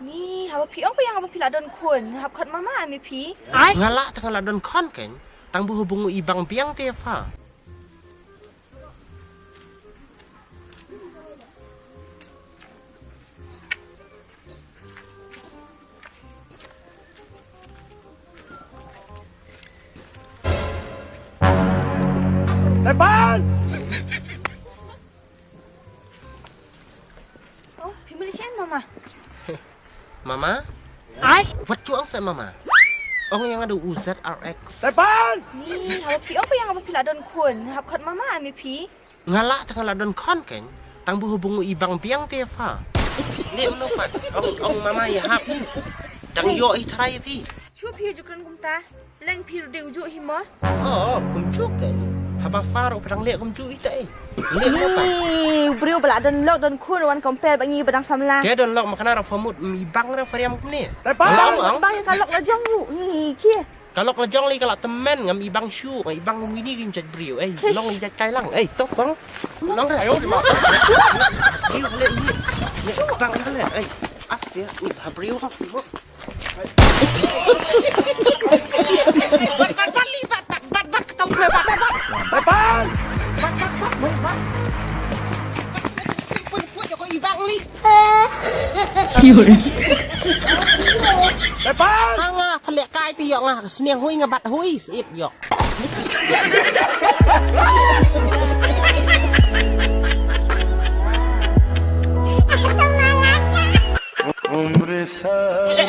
Ni, haba pi ong pa yang haba pi ladon kun. Hab khot mama mi pi. Ngalak tengah ladon kon kan. Tang berhubung ibang piang tefa. Depan! Oh, pi Malaysian mama. Mama? What you ang sa mama? Ong yang ada UZRX. Depan! Ni, haba pi ong pa yang haba pi ladon kun. Hab khot mama mi pi. Ngalak tengah ladon kon kan. Tang berhubung ibang piang tefa. Ni menupat. Ong mama ya hap ni. Dang yo try pi. Chu pi jukran kumta. Leng pi de ujuk himo. Oh, kumcuk kan. Habang Faruk pedang liat kumcuk ita Liat menupat. Ni, brio beladon lok don kun wan compare bangi badang samla. Dia don lok makana ra famut ibang ra fariam ni. Depan! Bang yang kalok lajong lu. Ni, kia. Kalau kelajong li kalau teman ngam ibang syu, ibang ini ginjat brio. Long ginjat kai lang. Tok bang. Long dah. Ayo. Brio le ni. Ni bang le. Ap sia. Ni brio hok. Bat ketau gue bat. Depan! Kau ibang li. Depan! Hanga pelek kai ti yok ngah seniang hui ngabat hui sip yok. Umri sari